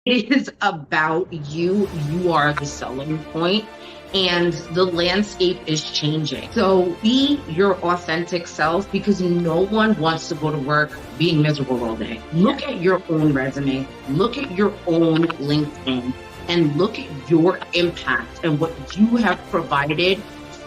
It is about you. You are the selling point, and the landscape is changing. So be your authentic self, because no one wants to go to work being miserable all day. Look at your own resume, look at your own LinkedIn, and look at your impact and what you have provided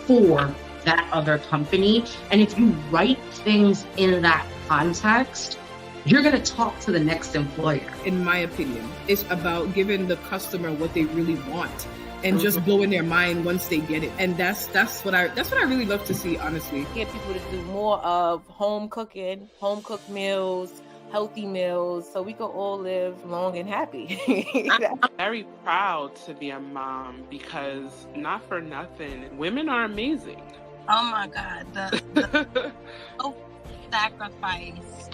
for that other company. And if you write things in that context, you're going to talk to the next employer. In my opinion, it's about giving the customer what they really want and just blowing their mind once they get it. And that's what I really love to see, honestly. Get people to do more of home cooking, home cooked meals, healthy meals, so we can all live long and happy. I'm very proud to be a mom, because not for nothing, women are amazing. Oh my God, the sacrifice,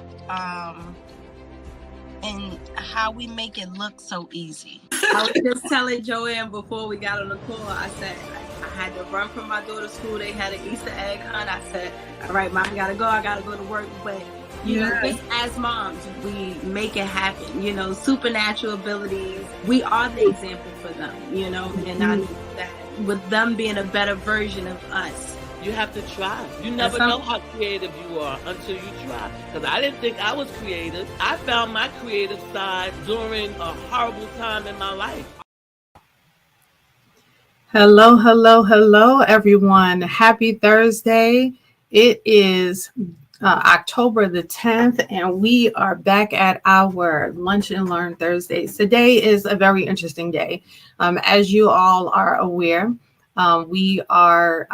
and how we make it look so easy. I was just telling Joanne before we got on the call, I said I had to run from my daughter's school. They had an Easter egg hunt. I said, all right, Mom, I gotta go to work. But you know, just as moms, we make it happen. You know, supernatural abilities. We are the example for them, you know, and I know that with them being a better version of us. You have to try. You never know how creative you are until you try. Because I didn't think I was creative. I found my creative side during a horrible time in my life. Hello, everyone. Happy Thursday. It is October the 10th, and we are back at our Lunch and Learn Thursdays. Today is a very interesting day. As you all are aware, we are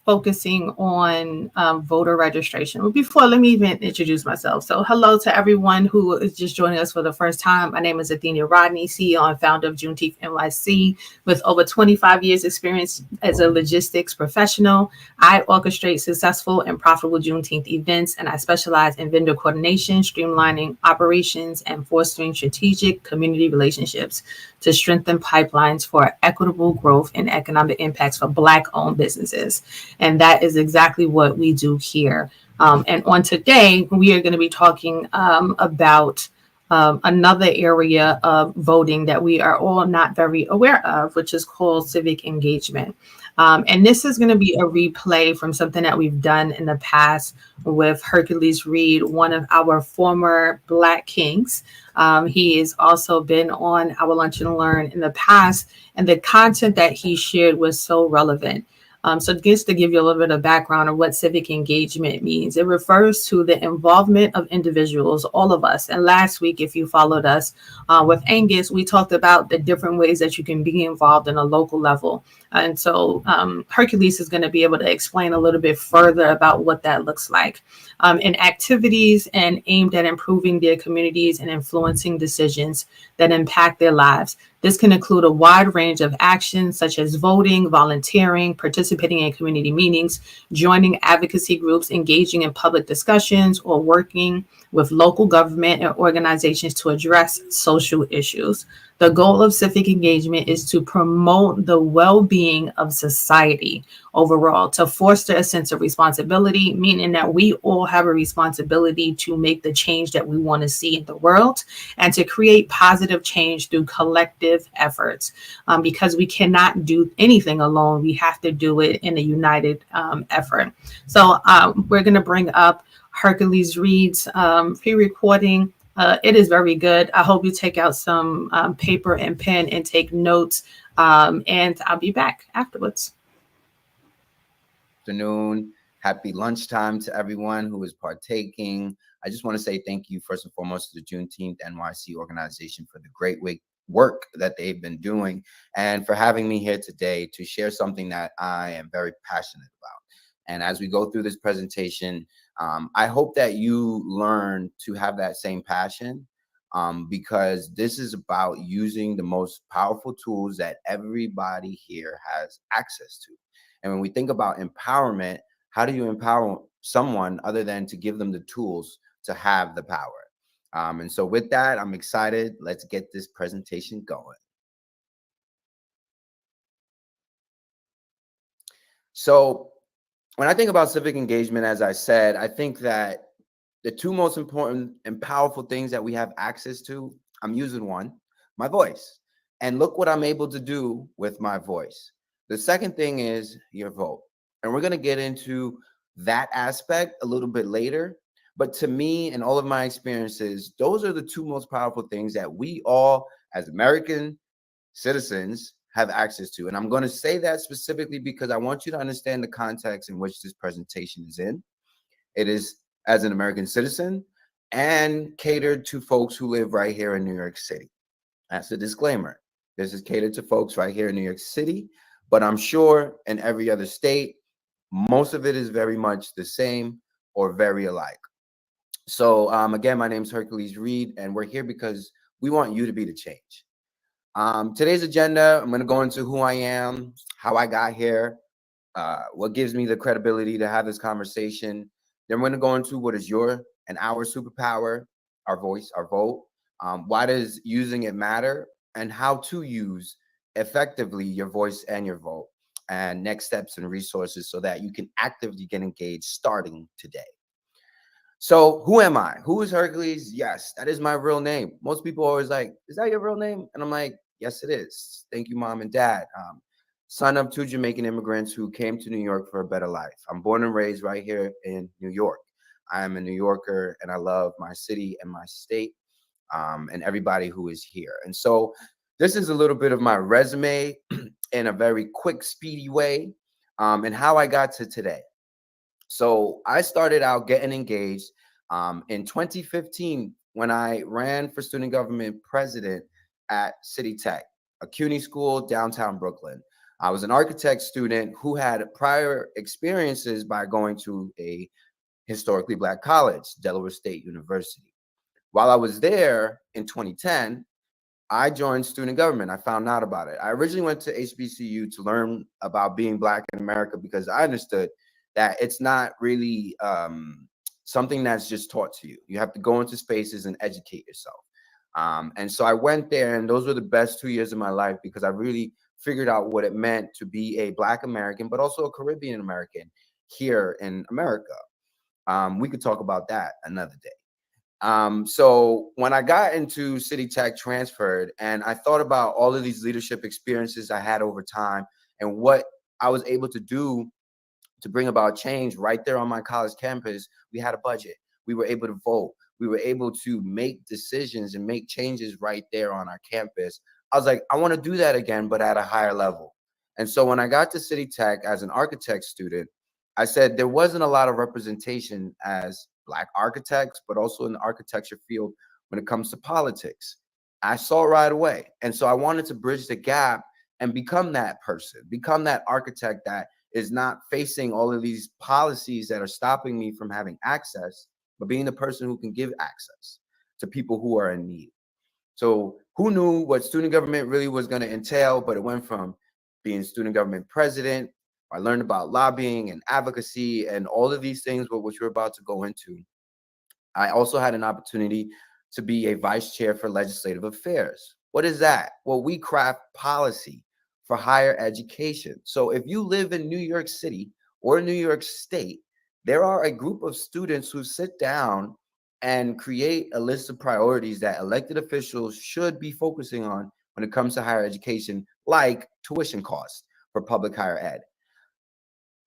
focusing on voter registration. But before, let me even introduce myself. So hello to everyone who is just joining us for the first time. My name is Athenia Rodney, CEO and founder of Juneteenth NYC. With over 25 years experience as a logistics professional, I orchestrate successful and profitable Juneteenth events, and I specialize in vendor coordination, streamlining operations, and fostering strategic community relationships to strengthen pipelines for equitable growth and economic impacts for Black-owned businesses. And that is exactly what we do here. And on today, we are going to be talking about another area of voting that we are all not very aware of, which is called civic engagement. And this is going to be a replay from something that we've done in the past with Hercules Reid, one of our former Black kings. He has also been on our Lunch and Learn in the past, and the content that he shared was so relevant. So just to give you a little bit of background of what civic engagement means, it refers to the involvement of individuals, all of us. And last week, if you followed us with Angus, we talked about the different ways that you can be involved in a local level. And so Hercules is going to be able to explain a little bit further about what that looks like in activities and aimed at improving their communities and influencing decisions that impact their lives. This can include a wide range of actions such as voting, volunteering, participating in community meetings, joining advocacy groups, engaging in public discussions, or working with local government and organizations to address social issues. The goal of civic engagement is to promote the well-being of society overall, to foster a sense of responsibility, meaning that we all have a responsibility to make the change that we want to see in the world, and to create positive change through collective efforts. Because we cannot do anything alone, we have to do it in a united effort. So we're going to bring up Hercules Reid's pre-recording. It is very good. I hope you take out some paper and pen and take notes, and I'll be back afterwards. Afternoon. Happy lunchtime to everyone who is partaking. I just want to say thank you first and foremost to the Juneteenth NYC organization for the great work that they've been doing, and for having me here today to share something that I am very passionate about. And as we go through this presentation, I hope that you learn to have that same passion, because this is about using the most powerful tools that everybody here has access to. And when we think about empowerment, how do you empower someone other than to give them the tools to have the power? And so with that, I'm excited. Let's get this presentation going. So when I think about civic engagement, as I said, I think that the two most important and powerful things that we have access to, I'm using one, My voice. And look what I'm able to do with my voice. The second thing is your vote. And we're going to get into that aspect a little bit later. But to me and all of my experiences, those are the two most powerful things that we all, as American citizens, have access to. And I'm going to say that specifically because I want you to understand the context in which this presentation is in. It is as an American citizen and catered to folks who live right here in New York City. That's a disclaimer. This is catered to folks right here in New York City, but I'm sure in every other state, most of it is very much the same or very alike. So again, my name is Hercules Reid, and we're here because we want you to be the change. Today's agenda, I'm going to go into who I am, how I got here, what gives me the credibility to have this conversation. Then we're going to go into what is your and our superpower, our voice, our vote. Why does using it matter, and how to use effectively your voice and your vote, and next steps and resources so that you can actively get engaged starting today. So who am I? Who is Hercules? Yes, that is my real name. Most people are always like, is that your real name? And I'm like, yes, it is. Thank you, Mom and Dad. Son of two Jamaican immigrants who came to New York for a better life. I'm born and raised right here in New York. I am a New Yorker, and I love my city and my state. And everybody who is here. And so this is a little bit of my resume in a very quick, speedy way, and how I got to today. So I started out getting engaged in 2015 when I ran for student government president at City Tech, a CUNY school downtown Brooklyn. I was an architect student who had prior experiences by going to a historically Black college, Delaware State University. While I was there in 2010, I joined student government. I found out about it. I originally went to HBCU to learn about being Black in America because I understood that it's not really something that's just taught to you. You have to go into spaces and educate yourself. And so I went there, and those were the best 2 years of my life because I really figured out what it meant to be a Black American, but also a Caribbean American here in America. We could talk about that another day. So when I got into City Tech, transferred, and I thought about all of these leadership experiences I had over time and what I was able to do to bring about change right there on my college campus, we had a budget. We were able to vote. We were able to make decisions and make changes right there on our campus. I was like, I want to do that again, but at a higher level. And so when I got to City Tech as an architect student, I said there wasn't a lot of representation as Black architects, but also in the architecture field when it comes to politics. I saw it right away. And so I wanted to bridge the gap and become that person, become that architect that is not facing all of these policies that are stopping me from having access, but being the person who can give access to people who are in need. So who knew what student government really was going to entail, but it went from being student government president. I learned about lobbying and advocacy and all of these things, which we're about to go into. I also had an opportunity to be a vice chair for legislative affairs. What is that? Well, we craft policy for higher education. So if you live in New York City or New York State, there are a group of students who sit down and create a list of priorities that elected officials should be focusing on when it comes to higher education, like tuition costs for public higher ed.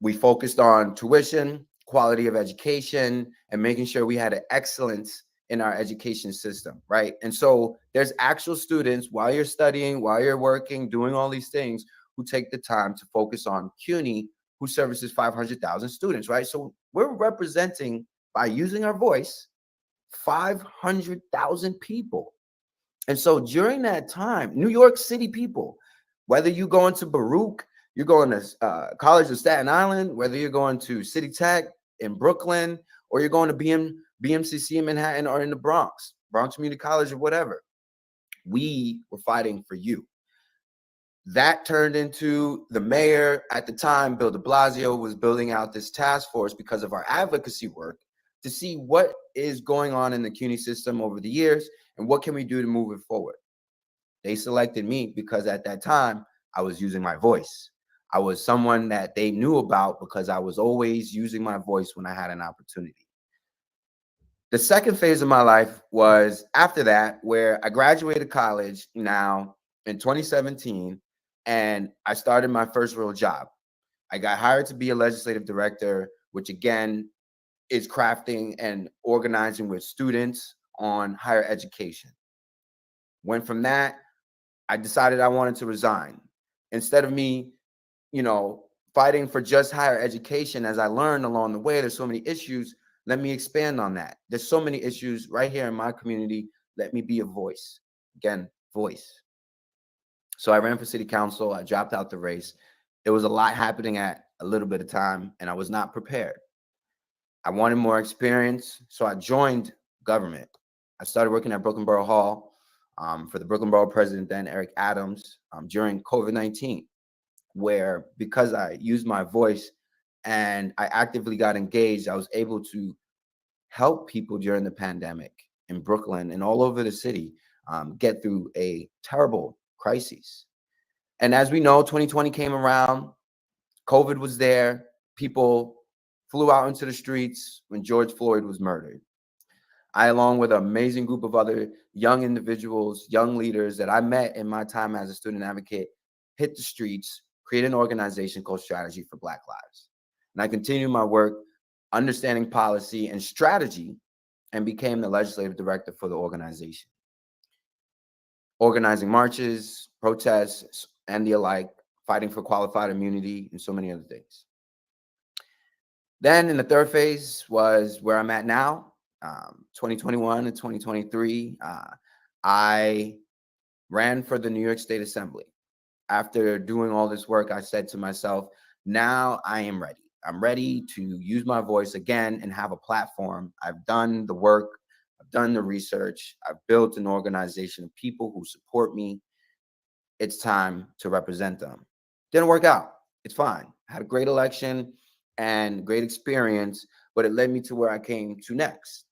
We focused on tuition, quality of education, and making sure we had an excellence in our education system, right? And so there's actual students while you're studying, while you're working, doing all these things, who take the time to focus on CUNY, who services 500,000 students, right? So we're representing, by using our voice, 500,000 people. And so during that time, New York City people, whether you go into Baruch, you're going to College of Staten Island, whether you're going to City Tech in Brooklyn, or you're going to BMCC in Manhattan or in the Bronx Community College or whatever, we were fighting for you. That turned into the mayor at the time, Bill de Blasio, was building out this task force because of our advocacy work to see what is going on in the CUNY system over the years and what can we do to move it forward. They selected me because at that time, I was using my voice. I was someone that they knew about because I was always using my voice when I had an opportunity. The second phase of my life was after that, where I graduated college now in 2017, and I started my first real job. I got hired to be a legislative director, which again is crafting and organizing with students on higher education. Went from that, I decided I wanted to resign. Instead of me, fighting for just higher education, as I learned along the way, there's so many issues. Let me expand on that. There's so many issues right here in my community. Let me be a voice. Again, voice. So I ran for city council. I dropped out the race. It was a lot happening at a little bit of time, and I was not prepared. I wanted more experience, so I joined government. I started working at Brooklyn Borough Hall for the Brooklyn Borough President then Eric Adams during COVID-19, where because I used my voice and I actively got engaged, I was able to help people during the pandemic in Brooklyn and all over the city get through a terrible crisis. And as we know, 2020 came around, COVID was there, people flew out into the streets when George Floyd was murdered. I, along with an amazing group of other young individuals, young leaders that I met in my time as a student advocate, hit the streets, created an organization called Strategy for Black Lives. And I continued my work understanding policy and strategy and became the legislative director for the organization, organizing marches, protests, and the alike, fighting for qualified immunity, and so many other things. Then in the third phase was where I'm at now, 2021 and 2023. I ran for the New York State Assembly. After doing all this work, I said to myself, now I am ready. I'm ready to use my voice again and have a platform. I've done the work. I've done the research. I've built an organization of people who support me. It's time to represent them. Didn't work out. It's fine. I had a great election and great experience, but it led me to where I came to next.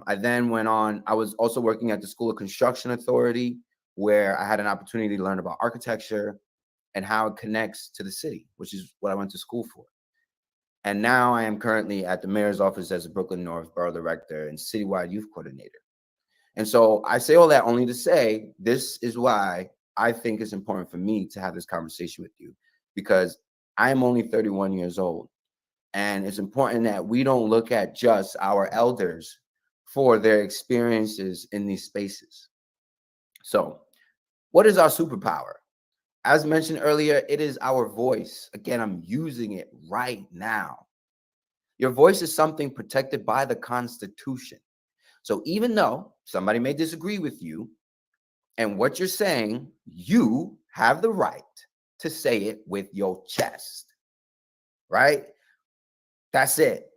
I then went on. I was also working at the School of Construction Authority, where I had an opportunity to learn about architecture and how it connects to the city, which is what I went to school for. And now I am currently at the mayor's office as a Brooklyn North Borough Director and Citywide Youth Coordinator. And so I say all that only to say, this is why I think it's important for me to have this conversation with you, because I am only 31 years old. And it's important that we don't look at just our elders for their experiences in these spaces. So what is our superpower? As mentioned earlier, it is our voice. Again, I'm using it right now. Your voice is something protected by the Constitution. So even though somebody may disagree with you and what you're saying, you have the right to say it with your chest, right? That's it.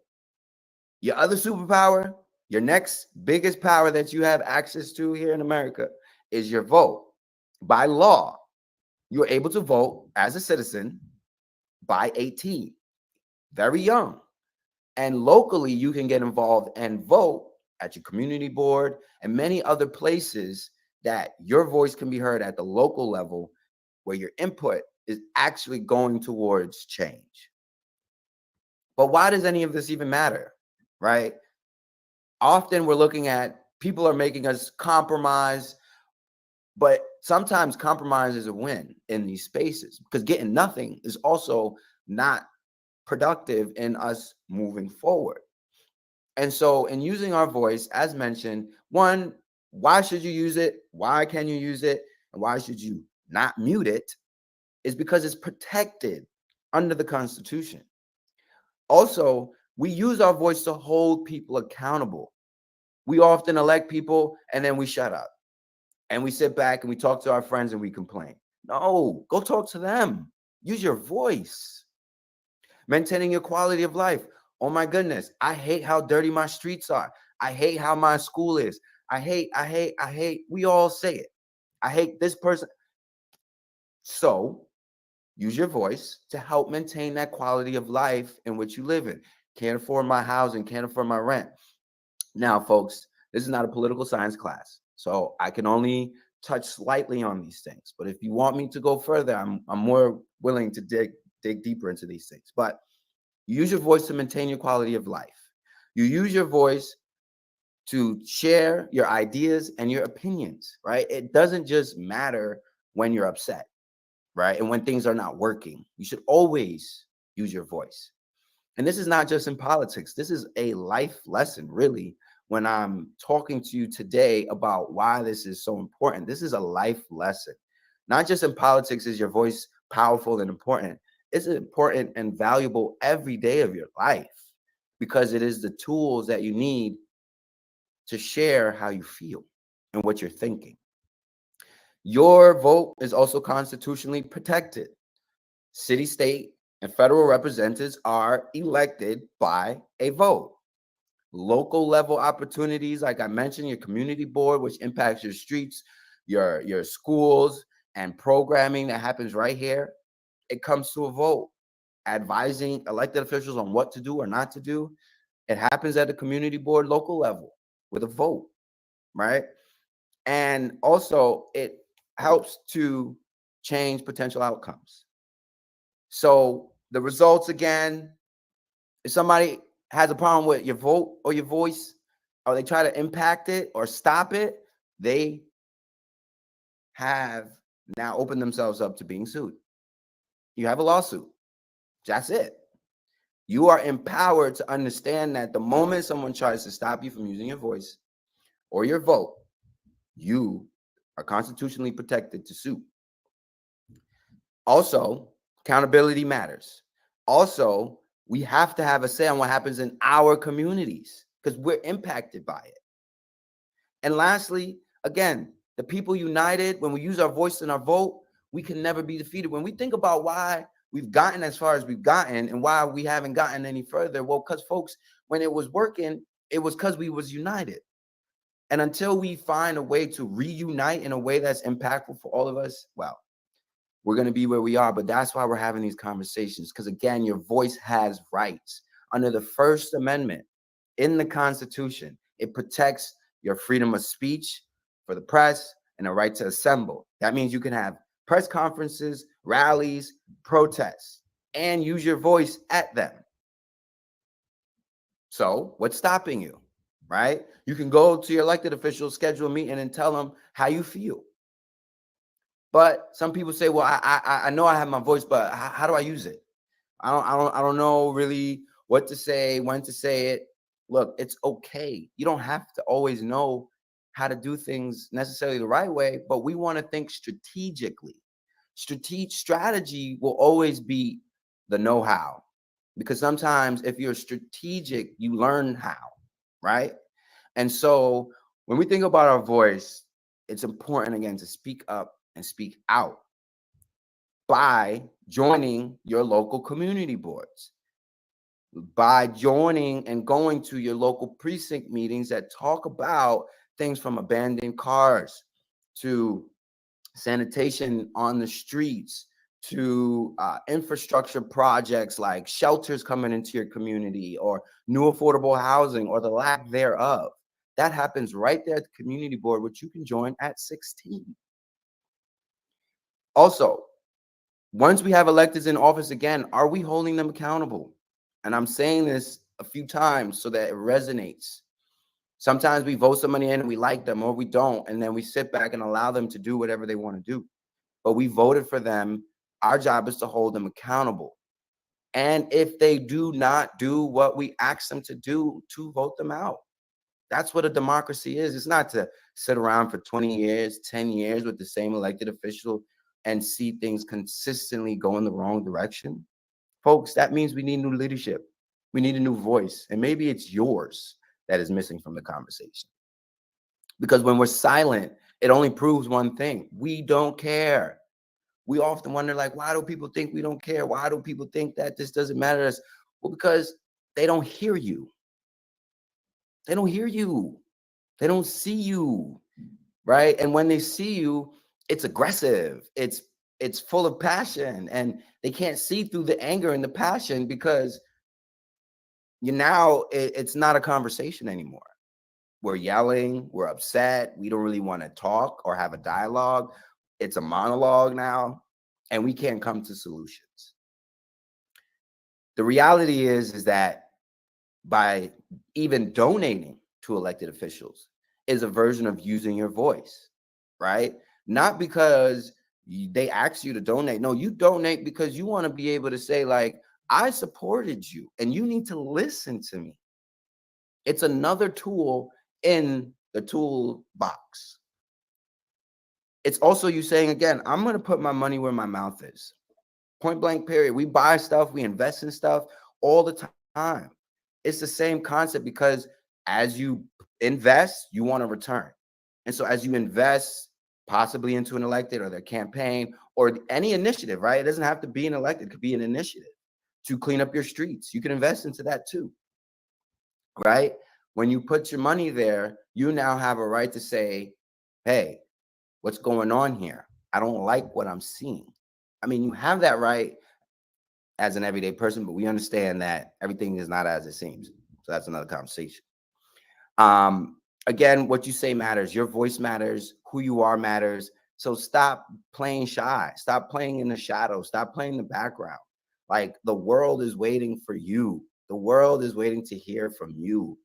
Your other superpower, your next biggest power that you have access to here in America is your vote. By law, you're able to vote as a citizen by 18, very young. And locally, you can get involved and vote at your community board and many other places that your voice can be heard at the local level, where your input is actually going towards change. But why does any of this even matter, right? Often we're looking at people are making us compromise, but sometimes compromise is a win in these spaces, because getting nothing is also not productive in us moving forward. And so in using our voice, as mentioned, one, why should you use it? Why can you use it? And why should you not mute it? Is because it's protected under the Constitution. Also, we use our voice to hold people accountable. We often elect people and then we shut up and we sit back and we talk to our friends and we complain. No, go talk to them. Use your voice. Maintaining your quality of life. Oh my goodness, I hate how dirty my streets are. I hate how my school is. I hate. We all say it. I hate this person. So use your voice to help maintain that quality of life in which you live in. Can't afford my housing, can't afford my rent. Now, folks, this is not a political science class, so I can only touch slightly on these things. But if you want me to go further, I'm more willing to dig deeper into these things. But you use your voice to maintain your quality of life. You use your voice to share your ideas and your opinions, right? It doesn't just matter when you're upset, right? And when things are not working. You should always use your voice. And this is not just in politics. This is a life lesson, really, when I'm talking to you today about why this is so important. This is a life lesson. Not just in politics is your voice powerful and important. It's important and valuable every day of your life because it is the tools that you need to share how you feel and what you're thinking. Your vote is also constitutionally protected. City, state, and federal representatives are elected by a vote. Local level opportunities, like I mentioned, your community board, which impacts your streets, your schools, and programming that happens right here, it comes to a vote. Advising elected officials on what to do or not to do, it happens at the community board local level with a vote, right? And also it helps to change potential outcomes. So the results, again, if somebody has a problem with your vote or your voice, or they try to impact it or stop it, they have now opened themselves up to being sued. You have a lawsuit. That's it. You are empowered to understand that the moment someone tries to stop you from using your voice or your vote, you are constitutionally protected to sue. Also, accountability matters. Also, we have to have a say on what happens in our communities because we're impacted by it. And lastly, again, the people united, when we use our voice and our vote, we can never be defeated. When we think about why we've gotten as far as we've gotten and why we haven't gotten any further, well, because folks, when it was working, it was because we was united. And until we find a way to reunite in a way that's impactful for all of us, well, we're going to be where we are. But that's why we're having these conversations. Because again, your voice has rights. Under the First Amendment in the Constitution, it protects your freedom of speech for the press and the right to assemble. That means you can have press conferences, rallies, protests, and use your voice at them. So what's stopping you, right? You can go to your elected officials, schedule a meeting, and tell them how you feel. But some people say, well, I know I have my voice, but how do I use it? I don't know really what to say, when to say it. Look, it's okay. You don't have to always know how to do things necessarily the right way, but we want to think strategically. Strategy will always be the know-how, because sometimes if you're strategic, you learn how, right? And so when we think about our voice, it's important, again, to speak up and speak out by joining your local community boards, by joining and going to your local precinct meetings that talk about things from abandoned cars to sanitation on the streets to infrastructure projects like shelters coming into your community or new affordable housing or the lack thereof. That happens right there at the community board, which you can join at 16. Also, once we have electeds in office again, are we holding them accountable? And I'm saying this a few times so that it resonates. Sometimes we vote somebody in and we like them or we don't, and then we sit back and allow them to do whatever they want to do. But we voted for them. Our job is to hold them accountable. And if they do not do what we ask them to do, to vote them out. That's what a democracy is. It's not to sit around for 20 years, 10 years with the same elected official and see things consistently go in the wrong direction. Folks, that means we need new leadership. We need a new voice. And maybe it's yours that is missing from the conversation. Because when we're silent, it only proves one thing. We don't care. We often wonder, like, why do people think we don't care? Why do people think that this doesn't matter to us? Well, because they don't hear you. They don't hear you. They don't see you, right? And when they see you, it's aggressive. It's full of passion, and they can't see through the anger and the passion because it's not a conversation anymore. We're yelling, we're upset, we don't really want to talk or have a dialogue. It's a monologue now, and we can't come to solutions. The reality is that by even donating to elected officials is a version of using your voice, right? Not because they ask you to donate. No, you donate because you want to be able to say, like, I supported you and you need to listen to me. It's another tool in the toolbox. It's also you saying, again, I'm going to put my money where my mouth is. Point blank, period. We buy stuff, we invest in stuff all the time. It's the same concept, because as you invest, you want to return. And so as you invest possibly into an elected or their campaign or any initiative, right? It doesn't have to be an elected, it could be an initiative to clean up your streets. You can invest into that too, right? When you put your money there, you now have a right to say, hey, what's going on here? I don't like what I'm seeing. I mean, you have that right as an everyday person, but we understand that everything is not as it seems. So that's another conversation. Again, what you say matters. Your voice matters. Who you are matters. So stop playing shy. Stop playing in the shadows. Stop playing in the background. Like, the world is waiting for you. The world is waiting to hear from you.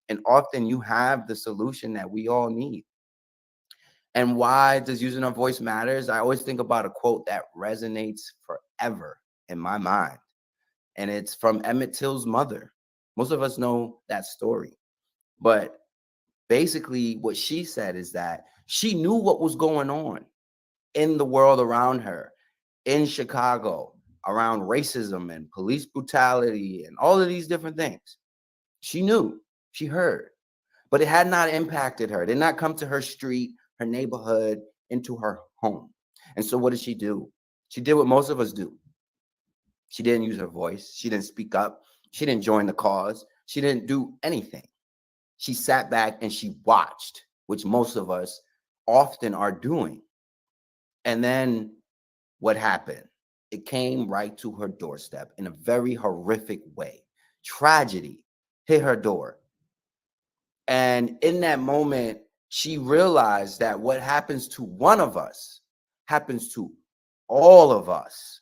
And often you have the solution that we all need. And why does using our voice matters? I always think about a quote that resonates forever in my mind. And it's from Emmett Till's mother. Most of us know that story. But basically what she said is that she knew what was going on in the world around her, in Chicago, around racism and police brutality and all of these different things. She knew, she heard, but it had not impacted her. It did not come to her street, her neighborhood, into her home. And so what did she do? She did what most of us do. She didn't use her voice. She didn't speak up. She didn't join the cause. She didn't do anything. She sat back and she watched, which most of us often are doing. And then what happened? It came right to her doorstep in a very horrific way. Tragedy hit her door. And in that moment, she realized that what happens to one of us happens to all of us.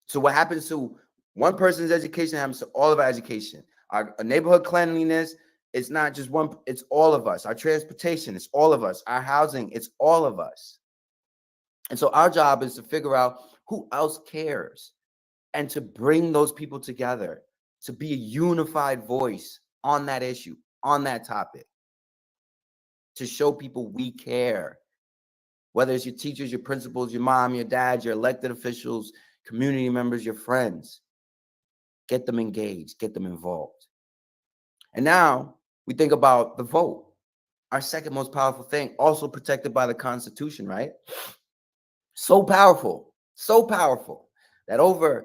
So what happens to one person's education happens to all of our education. Our neighborhood cleanliness, it's not just one, it's all of us. Our transportation, it's all of us. Our housing, it's all of us. And so our job is to figure out who else cares and to bring those people together, to be a unified voice on that issue, on that topic, to show people we care. Whether it's your teachers, your principals, your mom, your dad, your elected officials, community members, your friends. Get them engaged, get them involved. And now we think about the vote, our second most powerful thing, also protected by the Constitution, right? So powerful that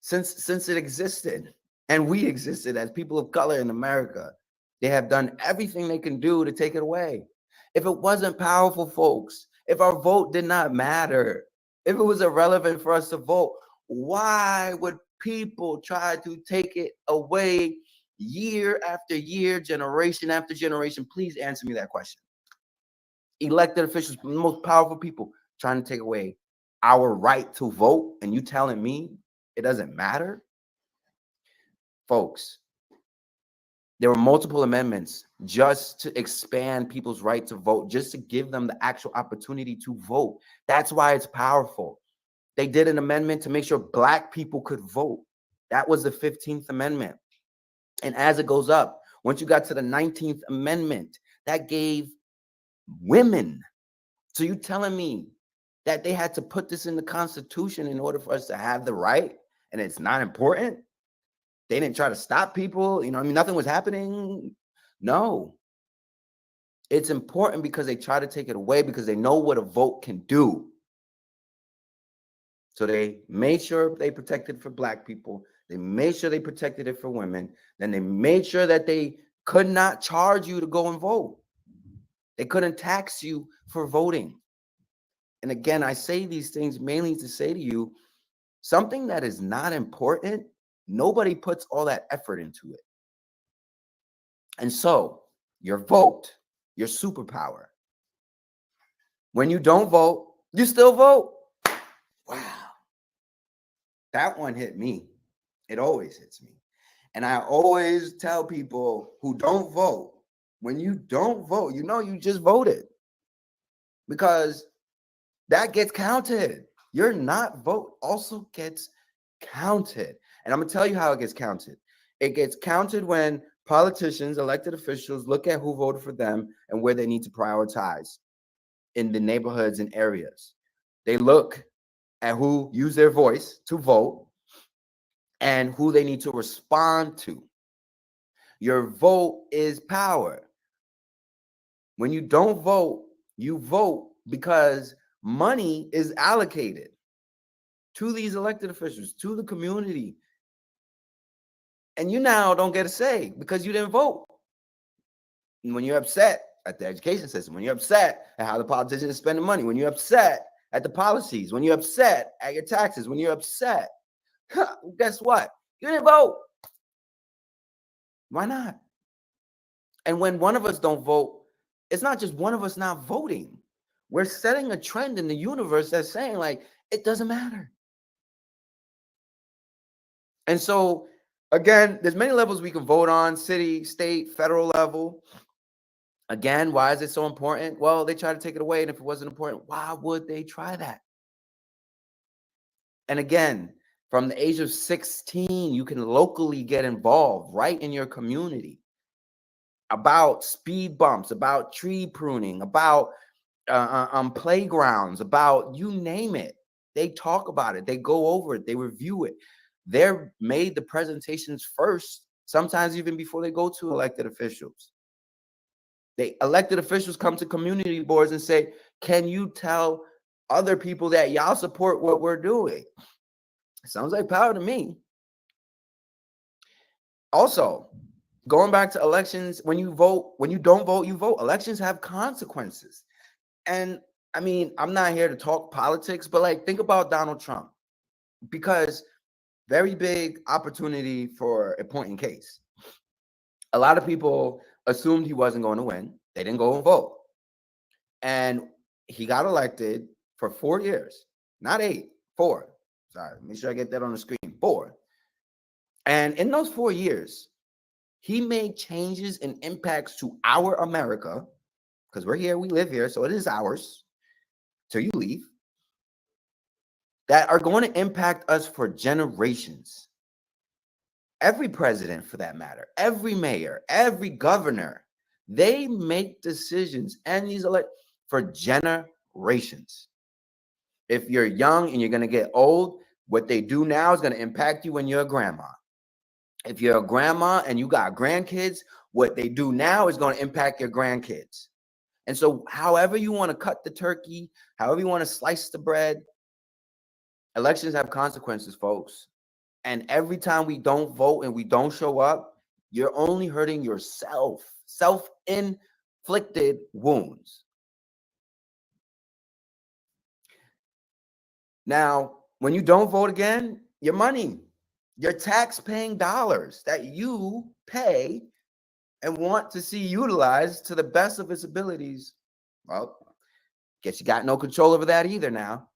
since it existed and we existed as people of color in America, they have done everything they can do to take it away. If it wasn't powerful, folks, if our vote did not matter, if it was irrelevant for us to vote, why would people try to take it away year after year, generation after generation? Please answer me that question. Elected officials, the most powerful people, trying to take away our right to vote, and you telling me it doesn't matter? Folks, there were multiple amendments just to expand people's right to vote, just to give them the actual opportunity to vote. That's why it's powerful. They did an amendment to make sure Black people could vote. That was the 15th Amendment. And as it goes up, once you got to the 19th Amendment, that gave women. So you telling me that they had to put this in the Constitution in order for us to have the right, and it's not important? They didn't try to stop people. Nothing was happening. No. It's important because they try to take it away because they know what a vote can do. So they made sure they protected it for Black people. They made sure they protected it for women. Then they made sure that they could not charge you to go and vote. They couldn't tax you for voting. And again, I say these things mainly to say to you, something that is not important, nobody puts all that effort into it. And so your vote, your superpower. When you don't vote, you still vote. Wow. That one hit me. It always hits me. And I always tell people who don't vote, when you don't vote, you just voted, because that gets counted. Your not vote also gets counted. And I'm going to tell you how it gets counted. It gets counted when politicians, elected officials, look at who voted for them and where they need to prioritize in the neighborhoods and areas. They look at who used their voice to vote and who they need to respond to. Your vote is power. When you don't vote, you vote because money is allocated to these elected officials, to the community. And you now don't get a say because you didn't vote. And when you're upset at the education system, when you're upset at how the politicians are spending money, when you're upset at the policies, when you're upset at your taxes, when you're upset, guess what? You didn't vote. Why not? And when one of us don't vote, it's not just one of us not voting. We're setting a trend in the universe that's saying, like, it doesn't matter. And so, again, there's many levels we can vote on: city, state, federal level. Again, why is it so important? Well, they try to take it away. And if it wasn't important, why would they try that? And again, from the age of 16, you can locally get involved right in your community about speed bumps, about tree pruning, about playgrounds, about you name it. They talk about it. They go over it. They review it. They're made the presentations first, sometimes even before they go to elected officials. Elected officials come to community boards and say, can you tell other people that y'all support what we're doing? Sounds like power to me. Also, going back to elections, when you don't vote, you vote. Elections have consequences. And I mean, I'm not here to talk politics, but like, think about Donald Trump, because very big opportunity for a point in case. A lot of people assumed he wasn't going to win. They didn't go and vote. And he got elected for 4 years, not 8, 4. Sorry, make sure I get that on the screen. 4. And in those 4 years, he made changes and impacts to our America, because we're here, we live here, so it is ours till you leave, that are going to impact us for generations. Every president, for that matter, every mayor, every governor, they make decisions and these for generations. If you're young and you're going to get old, what they do now is going to impact you when you're a grandma. If you're a grandma and you got grandkids, what they do now is going to impact your grandkids. And so however you want to cut the turkey, however you want to slice the bread, elections have consequences, folks. And every time we don't vote and we don't show up, you're only hurting yourself, self-inflicted wounds. Now, when you don't vote again, your money, your tax-paying dollars that you pay and want to see utilized to the best of its abilities, well, guess you got no control over that either now.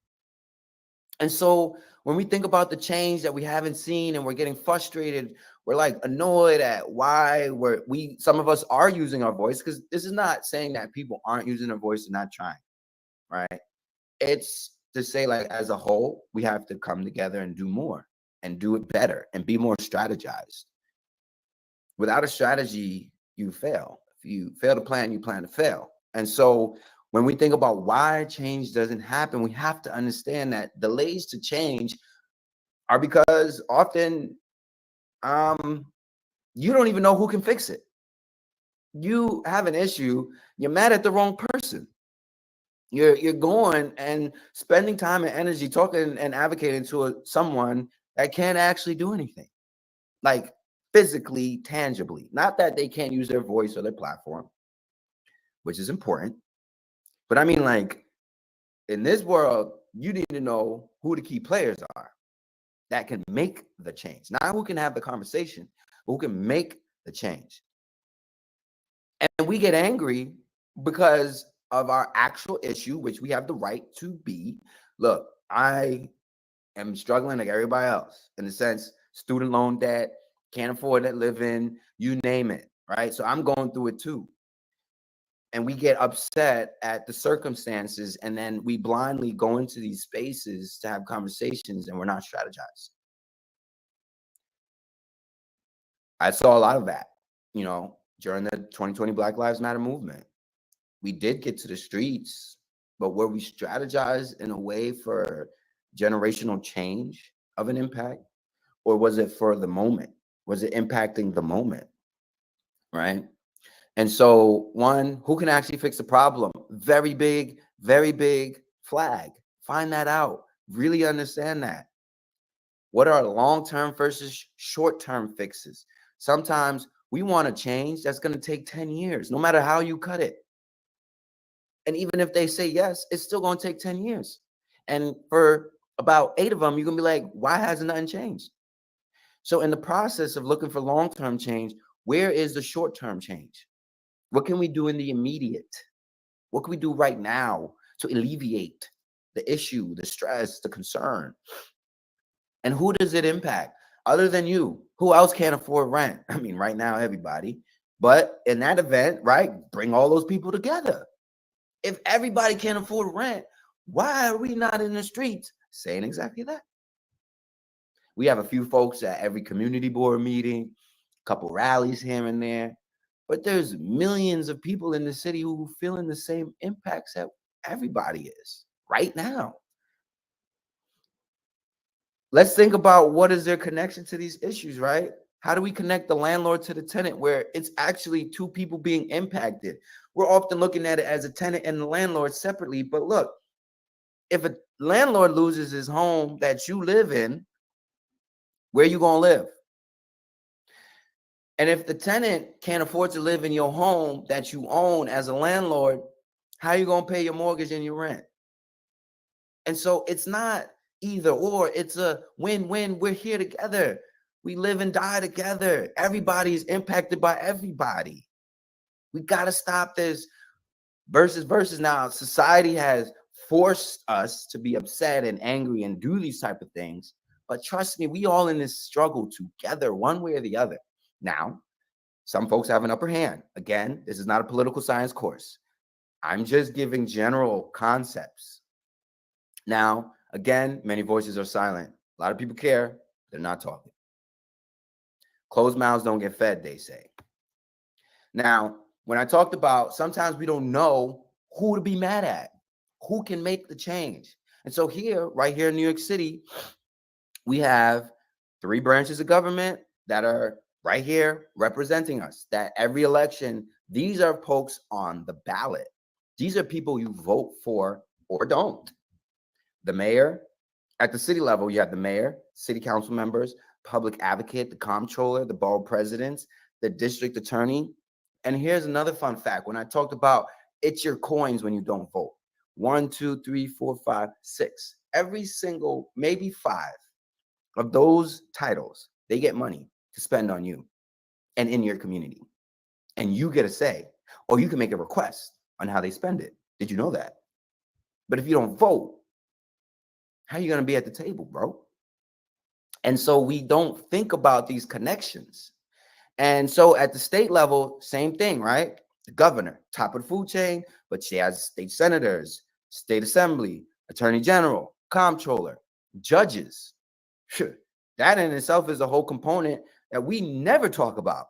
And so when we think about the change that we haven't seen and we're getting frustrated, we're like annoyed at why some of us are using our voice, because this is not saying that people aren't using their voice and not trying, right? It's to say, like, as a whole, we have to come together and do more and do it better and be more strategized. Without a strategy, you fail. If you fail to plan, you plan to fail. And so when we think about why change doesn't happen, we have to understand that delays to change are because often you don't even know who can fix it. You have an issue, you're mad at the wrong person. You're going and spending time and energy talking and advocating to someone that can't actually do anything, like physically, tangibly. Not that they can't use their voice or their platform, which is important. But I mean, like, in this world, you need to know who the key players are that can make the change. Not who can have the conversation, but who can make the change. And we get angry because of our actual issue, which we have the right to be. Look, I am struggling like everybody else, in the sense, student loan debt, can't afford to live in, you name it, right? So I'm going through it too. And we get upset at the circumstances, and then we blindly go into these spaces to have conversations, and we're not strategized. I saw a lot of that, you know, during the 2020 Black Lives Matter movement. We did get to the streets, but were we strategized in a way for generational change of an impact? Or was it for the moment? Was it impacting the moment, right? And so, one, who can actually fix the problem? Very big flag. Find that out. Really understand that. What are long-term versus short-term fixes? Sometimes we want to change that's going to take 10 years, no matter how you cut it. And even if they say yes, it's still going to take 10 years. And for about 8 of them, you're going to be like, why hasn't nothing changed? So in the process of looking for long-term change, where is the short-term change? What can we do in the immediate? What can we do right now to alleviate the issue, the stress, the concern? And who does it impact? Other than you, who else can't afford rent? I mean, right now, everybody. But in that event, right, bring all those people together. If everybody can't afford rent, why are we not in the streets saying exactly that? We have a few folks at every community board meeting, a couple rallies here and there. But there's millions of people in the city who are feeling the same impacts that everybody is right now. Let's think about what is their connection to these issues, right? How do we connect the landlord to the tenant where it's actually two people being impacted? We're often looking at it as a tenant and the landlord separately. But look, if a landlord loses his home that you live in, where are you going to live? And if the tenant can't afford to live in your home that you own as a landlord, how are you going to pay your mortgage and your rent? And so it's not either or, it's a win-win. We're here together. We live and die together. Everybody is impacted by everybody. We got to stop this versus. Now, society has forced us to be upset and angry and do these type of things. But trust me, we all in this struggle together, one way or the other. Now, some folks have an upper hand. Again, this is not a political science course. I'm just giving general concepts. Now, again, many voices are silent. A lot of people care. They're not talking. Closed mouths don't get fed, they say. Now, when I talked about sometimes we don't know who to be mad at, who can make the change. And so here, right here in New York City, we have 3 branches of government that are right here representing us, that every election, these are folks on the ballot. These are people you vote for or don't. The mayor, at the city level, you have the mayor, city council members, public advocate, the comptroller, the borough presidents, the district attorney. And here's another fun fact. When I talked about it's your coins when you don't vote, 1, 2, 3, 4, 5, 6, every single, maybe 5 of those titles, they get money to spend on you and in your community. And you get a say, or you can make a request on how they spend it. Did you know that? But if you don't vote, how are you going to be at the table, bro? And so we don't think about these connections. And so at the state level, same thing, right? The governor, top of the food chain, but she has state senators, state assembly, attorney general, comptroller, judges. That in itself is a whole component that we never talk about.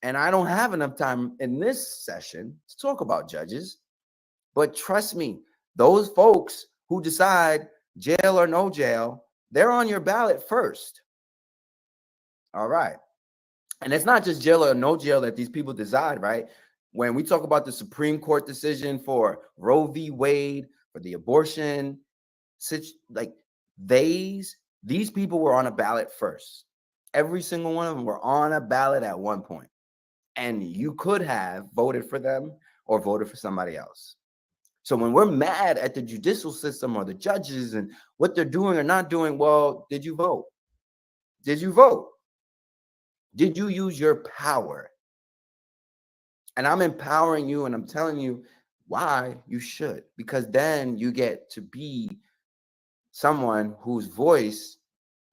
And I don't have enough time in this session to talk about judges. But trust me, those folks who decide jail or no jail, they're on your ballot first. All right. And it's not just jail or no jail that these people decide, right? When we talk about the Supreme Court decision for Roe v. Wade, for the abortion, like these people were on a ballot first. Every single one of them were on a ballot at one point. And you could have voted for them or voted for somebody else. So when we're mad at the judicial system or the judges and what they're doing or not doing, well, did you vote? Did you vote? Did you use your power? And I'm empowering you and I'm telling you why you should, because then you get to be someone whose voice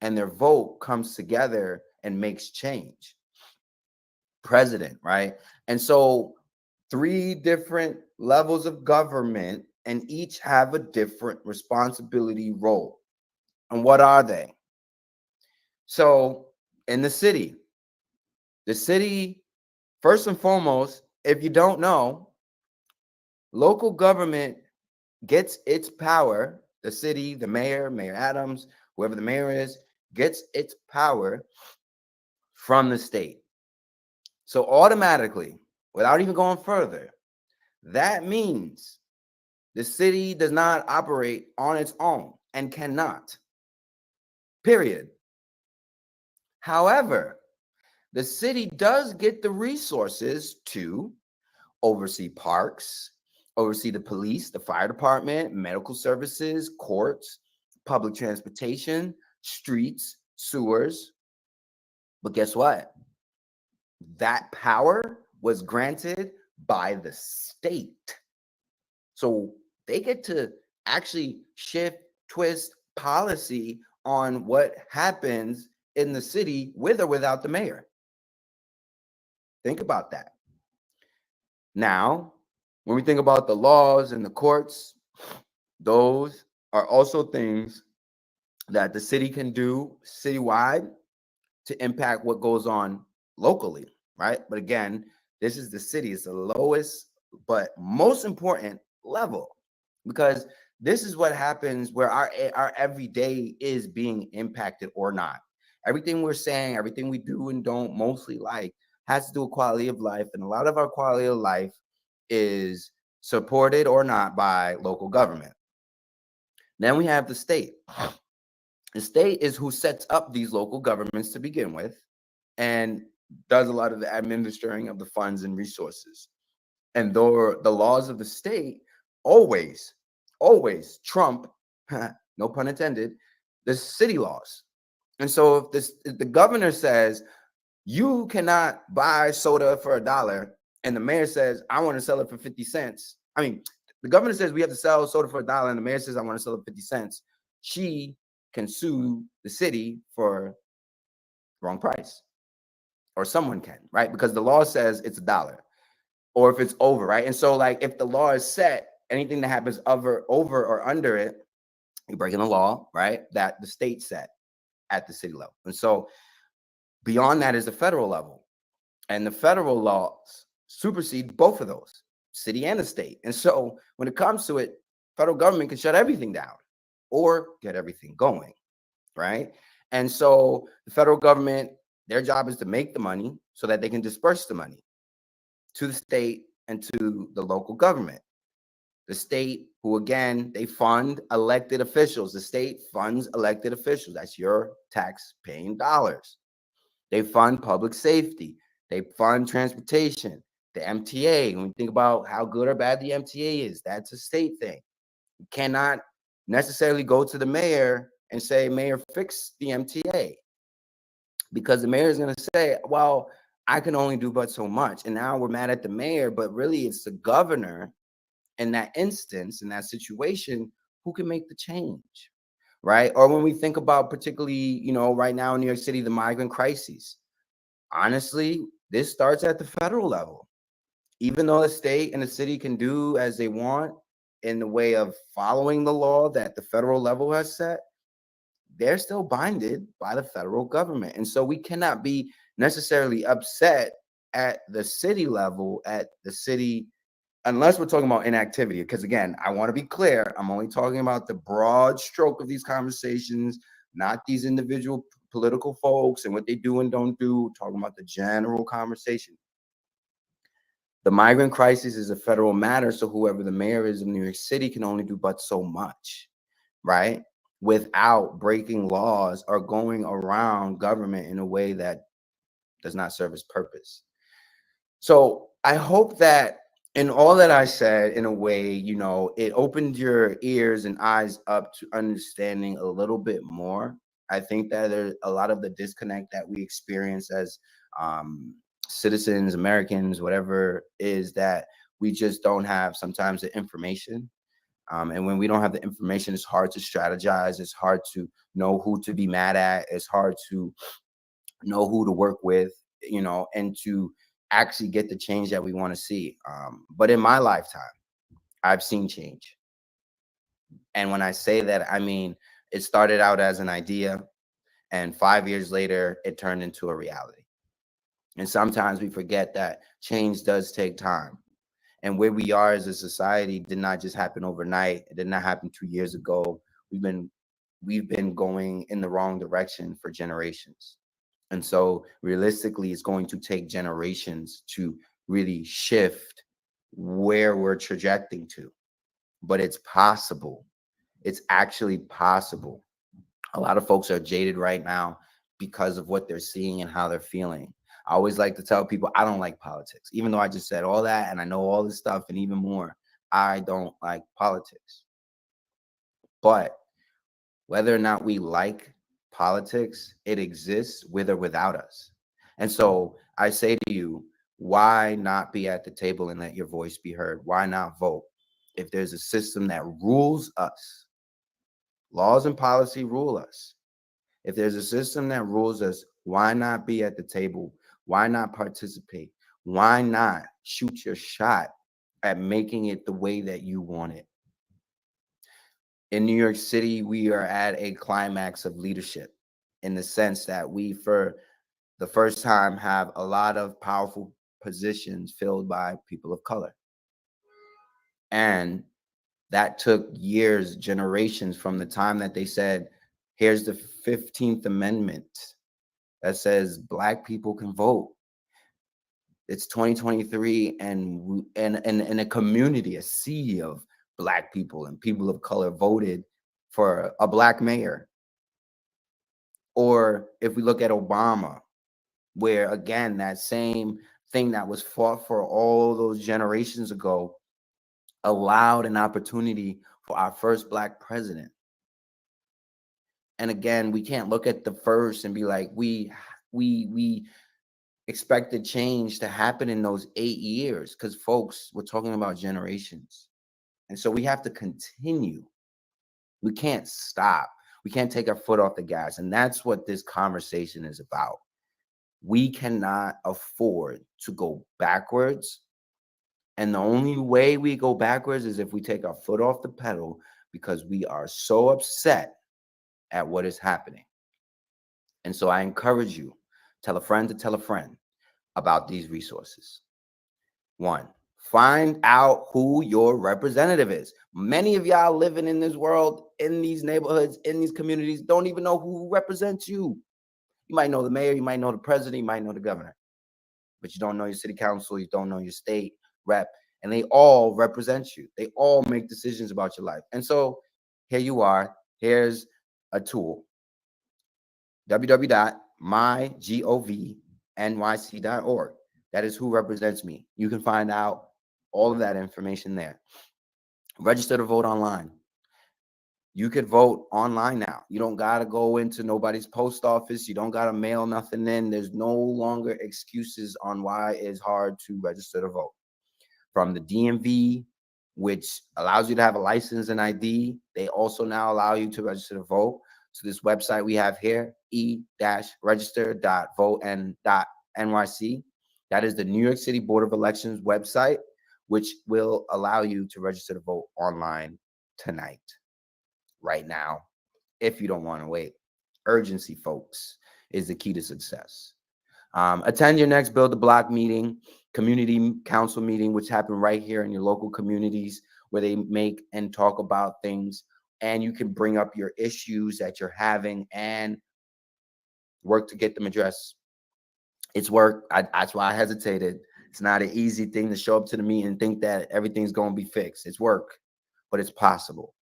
and their vote comes together and makes change. President, right? And so 3 different levels of government, and each have a different responsibility role. And what are they? So in the city, first and foremost, if you don't know, local government gets its power, the city, the mayor, Mayor Adams, whoever the mayor is, gets its power from the state. So automatically, without even going further, that means the city does not operate on its own and cannot. Period. However, the city does get the resources to oversee parks, oversee the police, the fire department, medical services, courts, public transportation, streets, sewers. But guess what? That power was granted by the state. So they get to actually shift, twist policy on what happens in the city with or without the mayor. Think about that. Now, when we think about the laws and the courts, those are also things that the city can do citywide to impact what goes on locally, right? But again, this is the city. It's the lowest but most important level, because this is what happens where our everyday is being impacted or not. Everything we're saying, everything we do and don't mostly like has to do with quality of life. And a lot of our quality of life is supported or not by local government. Then we have the state. The state is who sets up these local governments to begin with and does a lot of the administering of the funds and resources. And though the laws of the state always trump, no pun intended, the city laws. And so if the governor says, you cannot buy soda for $1, and the mayor says, I want to sell it for 50 cents. I mean, the governor says we have to sell soda for $1, and the mayor says, I want to sell it for 50 cents. She can sue the city for the wrong price, or someone can, right? Because the law says it's $1, or if it's over, right? And so, like, if the law is set, anything that happens over or under it, you're breaking the law, right? That the state set at the city level. And so beyond that is the federal level. And the federal laws supersede both of those, city and the state. And so when it comes to it, federal government can shut everything down or get everything going, right? And so the federal government, their job is to make the money so that they can disperse the money to the state and to the local government. The state, who again, they fund elected officials. The state funds elected officials. That's your tax-paying dollars. They fund public safety. They fund transportation. The MTA, when we think about how good or bad the MTA is, that's a state thing. You cannot necessarily go to the mayor and say, Mayor, fix the MTA. Because the mayor is going to say, well, I can only do but so much. And now we're mad at the mayor, but really it's the governor in that instance, in that situation, who can make the change, right? Or when we think about particularly, right now in New York City, the migrant crises, honestly, this starts at the federal level. Even though the state and the city can do as they want in the way of following the law that the federal level has set, they're still binded by the federal government. And so we cannot be necessarily upset at the city level, unless we're talking about inactivity. Because again, I want to be clear, I'm only talking about the broad stroke of these conversations, not these individual political folks and what they do and don't do, talking about the general conversation. The migrant crisis is a federal matter, so whoever the mayor is of New York City can only do but so much, right? Without breaking laws or going around government in a way that does not serve its purpose. So I hope that in all that I said, in a way, it opened your ears and eyes up to understanding a little bit more. I think that there's a lot of the disconnect that we experience as citizens, Americans, whatever, is that we just don't have sometimes the information. And when we don't have the information, it's hard to strategize. It's hard to know who to be mad at. It's hard to know who to work with, and to actually get the change that we want to see. But in my lifetime, I've seen change. And when I say that, I mean, it started out as an idea, and 5 years later, it turned into a reality. And sometimes we forget that change does take time. And where we are as a society did not just happen overnight. It did not happen 2 years ago. We've been going in the wrong direction for generations. And so realistically, it's going to take generations to really shift where we're trajecting to. But it's possible. It's actually possible. A lot of folks are jaded right now because of what they're seeing and how they're feeling. I always like to tell people I don't like politics, even though I just said all that and I know all this stuff and even more. I don't like politics. But whether or not we like politics, it exists with or without us. And so I say to you, why not be at the table and let your voice be heard? Why not vote? If there's a system that rules us, laws and policy rule us. If there's a system that rules us, why not be at the table? Why not participate? Why not shoot your shot at making it the way that you want it? In New York City, we are at a climax of leadership in the sense that we, for the first time, have a lot of powerful positions filled by people of color. And that took years, generations from the time that they said, here's the 15th Amendment that says Black people can vote. It's 2023, and in a community, a sea of Black people and people of color voted for a Black mayor. Or if we look at Obama, where again, that same thing that was fought for all those generations ago allowed an opportunity for our first Black president. And again, we can't look at the first and be like, we expected change to happen in those 8 years, because folks, we're talking about generations. And so we have to continue. We can't stop. We can't take our foot off the gas. And that's what this conversation is about. We cannot afford to go backwards. And the only way we go backwards is if we take our foot off the pedal, because we are so upset at what is happening. And so I encourage you, tell a friend to tell a friend about these resources. 1, find out who your representative is. Many of y'all living in this world, in these neighborhoods, in these communities, don't even know who represents you. You might know the mayor, you might know the president, you might know the governor, but you don't know your city council, you don't know your state rep, and they all represent you. They all make decisions about your life. And so here you are. Here's a tool, www.mygovnyc.org. That is who represents me. You can find out all of that information there. Register to vote online. You could vote online now. You don't got to go into nobody's post office. You don't got to mail nothing in. There's no longer excuses on why it's hard to register to vote. From the DMV, which allows you to have a license and ID, they also now allow you to register to vote. So this website we have here, e-register.vote.nyc, that is the New York City Board of Elections website, which will allow you to register to vote online tonight, right now, if you don't want to wait. Urgency, folks, is the key to success. Attend your next Build the Block meeting, community council meeting, which happen right here in your local communities, where they make and talk about things, and you can bring up your issues that you're having and work to get them addressed. It's work. That's why I hesitated. It's not an easy thing to show up to the meeting and think that everything's going to be fixed. It's work, but it's possible.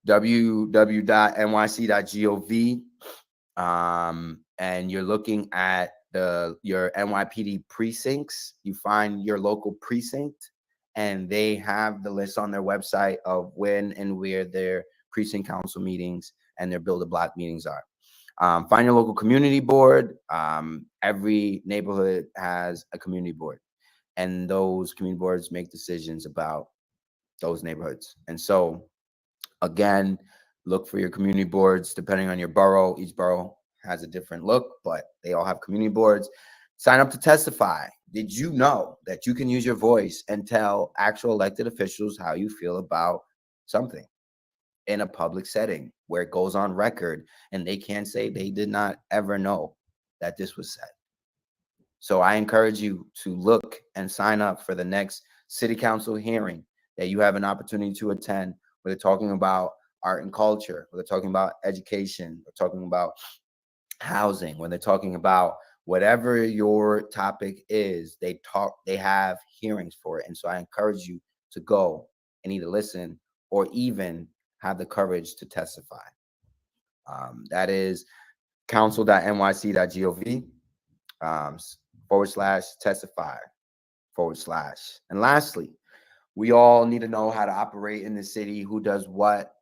www.nyc.gov, and you're looking at your NYPD precincts. You find your local precinct, and they have the list on their website of when and where their precinct council meetings and their Build a Block meetings are. Find your local community board. Every neighborhood has a community board, and those community boards make decisions about those neighborhoods. And so, again, look for your community boards depending on your borough. Each borough has a different look, but they all have community boards. Sign up to testify. Did you know that you can use your voice and tell actual elected officials how you feel about something in a public setting where it goes on record and they can't say they did not ever know that this was said? So I encourage you to look and sign up for the next city council hearing that you have an opportunity to attend, where they're talking about art and culture, where they're talking about education, they're talking about housing, when they're talking about whatever your topic is, they have hearings for it. And so I encourage you to go and either listen or even have the courage to testify. That is council.nyc.gov /testify /. And lastly, we all need to know how to operate in the city, who does what,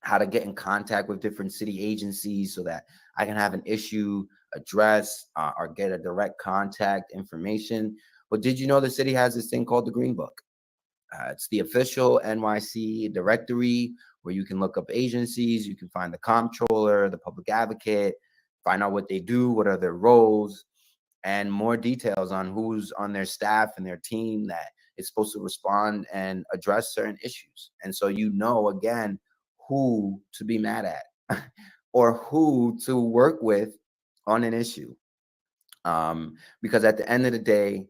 how to get in contact with different city agencies so that I can have an issue addressed or get a direct contact information. But did you know the city has this thing called the Green Book? It's the official NYC directory where you can look up agencies, you can find the comptroller, the public advocate, find out what they do, what are their roles, and more details on who's on their staff and their team that is supposed to respond and address certain issues. And so you know, again, who to be mad at or who to work with on an issue. Because at the end of the day,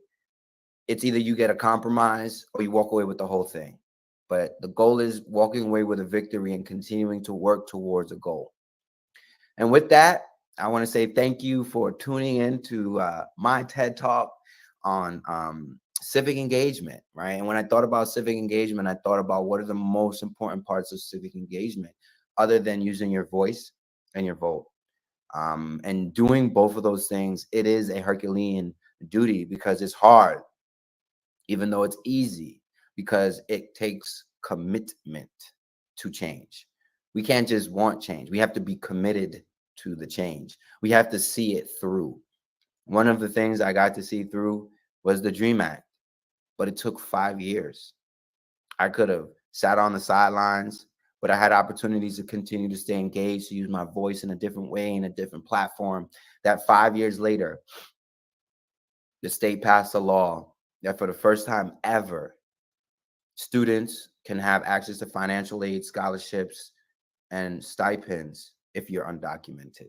it's either you get a compromise or you walk away with the whole thing. But the goal is walking away with a victory and continuing to work towards a goal. And with that, I want to say thank you for tuning in to my TED Talk on civic engagement, right? And when I thought about civic engagement, I thought about what are the most important parts of civic engagement other than using your voice and your vote. And doing both of those things, it is a Herculean duty because it's hard, even though it's easy, because it takes commitment to change. We can't just want change. We have to be committed to the change. We have to see it through. One of the things I got to see through was the DREAM Act, but it took 5 years. I could have sat on the sidelines, but I had opportunities to continue to stay engaged, to use my voice in a different way, in a different platform. That 5 years later, the state passed a law that for the first time ever, students can have access to financial aid, scholarships, and stipends if you're undocumented.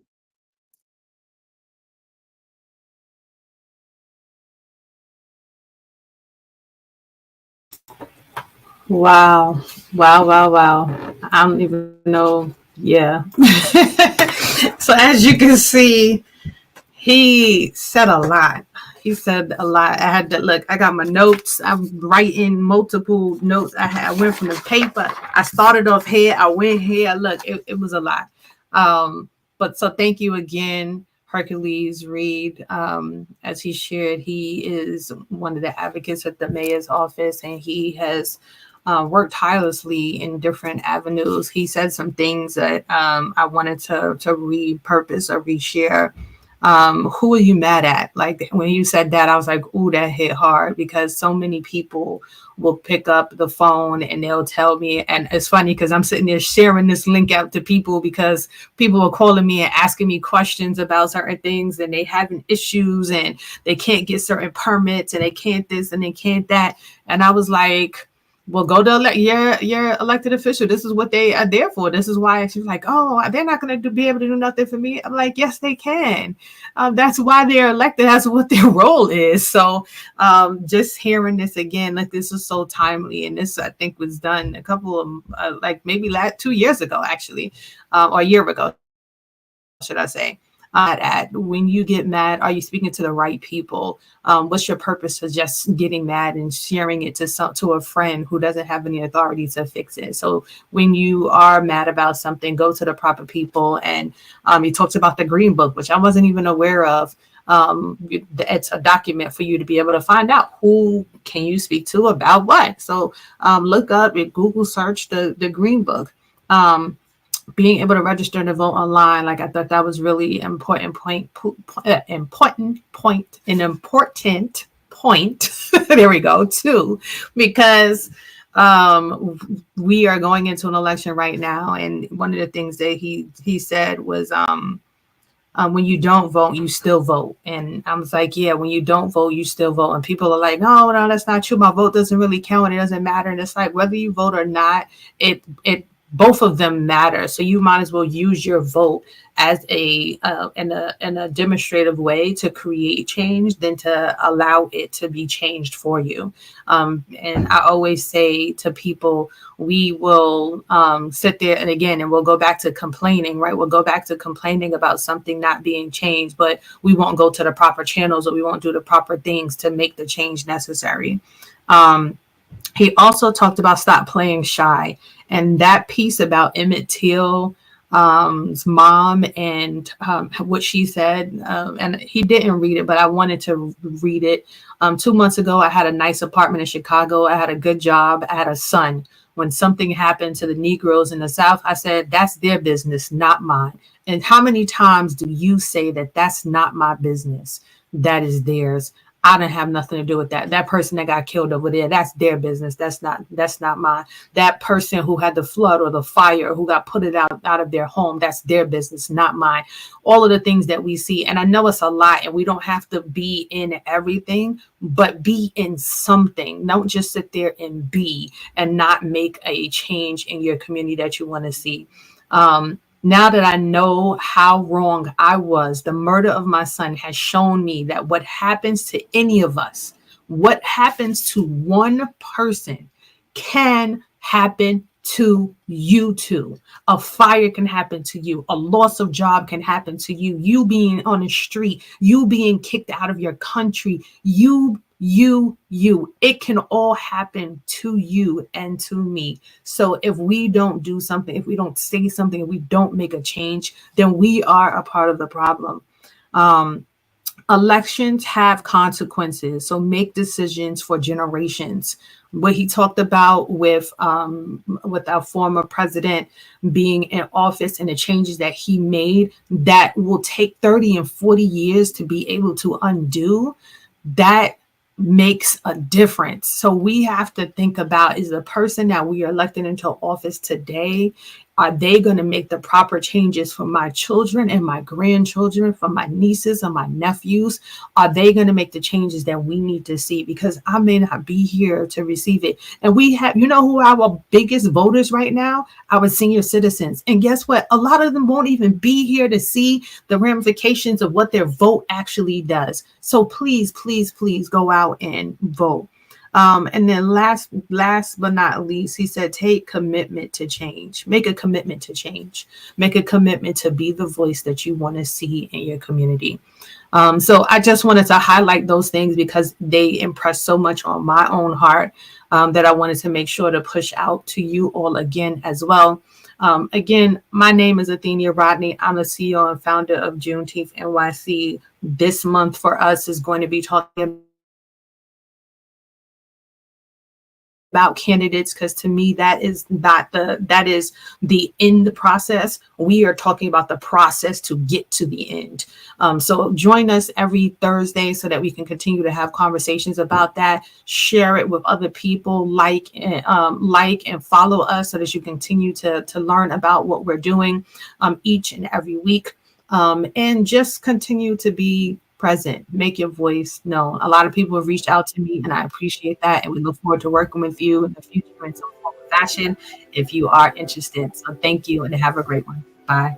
Wow. I don't even know. Yeah. So as you can see, he said a lot. I had to look. I got my notes. I'm writing multiple notes. I went from the paper. I started off here. I went here. Look, it was a lot. But so thank you again, Hercules Reid. As he shared, he is one of the advocates at the mayor's office, and he has worked tirelessly in different avenues. He said some things that I wanted to repurpose or reshare. Who are you mad at? Like when you said that, I was like, ooh, that hit hard, because so many people will pick up the phone and they'll tell me. And it's funny because I'm sitting there sharing this link out to people because people are calling me and asking me questions about certain things, and they having issues and they can't get certain permits and they can't this and they can't that. And I was like, well, go to your elected official. This is what they are there for. This is why. She's like, oh, they're not going to be able to do nothing for me. I'm like, yes, they can. That's why they're elected. That's what their role is. So just hearing this again, like this is so timely. And this, I think, was done a couple of maybe 2 years ago, actually, or a year ago, should I say. When you get mad, are you speaking to the right people? What's your purpose for just getting mad and sharing it to a friend who doesn't have any authority to fix it? So when you are mad about something, go to the proper people. And he talked about the Green Book, which I wasn't even aware of. It's a document for you to be able to find out who can you speak to about what. So look up and Google search the Green Book. Being able to register to vote online, like I thought that was really important point. There we go too, because we are going into an election right now, and one of the things that he said was When you don't vote, you still vote. And I was like, yeah, when you don't vote, you still vote. And people are like, no, that's not true. My vote doesn't really count. It doesn't matter. And it's like, whether you vote or not, it both of them matter. So you might as well use your vote as in a demonstrative way to create change than to allow it to be changed for you. And I always say to people, we will sit there and we'll go back to complaining, right? We'll go back to complaining about something not being changed, but we won't go to the proper channels, or we won't do the proper things to make the change necessary. He also talked about stop playing shy. And that piece about Emmett Till's mom and what she said, and he didn't read it, but I wanted to read it. 2 months ago, I had a nice apartment in Chicago. I had a good job. I had a son. When something happened to the Negroes in the South, I said, that's their business, not mine. And how many times do you say that that's not my business? That is theirs. I don't have nothing to do with that. That person that got killed over there, that's their business. That's not mine. That person who had the flood or the fire, who got put out of their home, that's their business, not mine. All of the things that we see, and I know it's a lot, and we don't have to be in everything, but be in something. Don't just sit there and be and not make a change in your community that you want to see. Now that I know how wrong I was, the murder of my son has shown me that what happens to any of us, what happens to one person can happen to you too. A fire can happen to you. A loss of job can happen to you. You being on the street, you being kicked out of your country, you. It can all happen to you and to me. So if we don't do something, if we don't say something, if we don't make a change, then we are a part of the problem. Elections have consequences, so make decisions for generations. What he talked about with our former president being in office and the changes that he made that will take 30 and 40 years to be able to undo, that makes a difference. So we have to think about, is the person that we are elected into office today, are they going to make the proper changes for my children and my grandchildren, for my nieces and my nephews? Are they going to make the changes that we need to see? Because I may not be here to receive it. And we have, you know who are our biggest voters right now? Our senior citizens. And guess what? A lot of them won't even be here to see the ramifications of what their vote actually does. So please, please, please go out and vote. And then last but not least, he said, take commitment to change. Make a commitment to change. Make a commitment to be the voice that you want to see in your community. So I just wanted to highlight those things because they impressed so much on my own heart that I wanted to make sure to push out to you all again as well. Again, my name is Athenia Rodney. I'm the CEO and founder of Juneteenth NYC. This month for us is going to be talking about candidates, because to me that is the end process. We are talking about the process to get to the end. So join us every Thursday so that we can continue to have conversations about that. Share it with other people, like and follow us so that you continue to learn about what we're doing each and every week, and just continue to be present. Make your voice known. A lot of people have reached out to me, and I appreciate that. And we look forward to working with you in the future in some form of fashion if you are interested. So thank you and have a great one. Bye.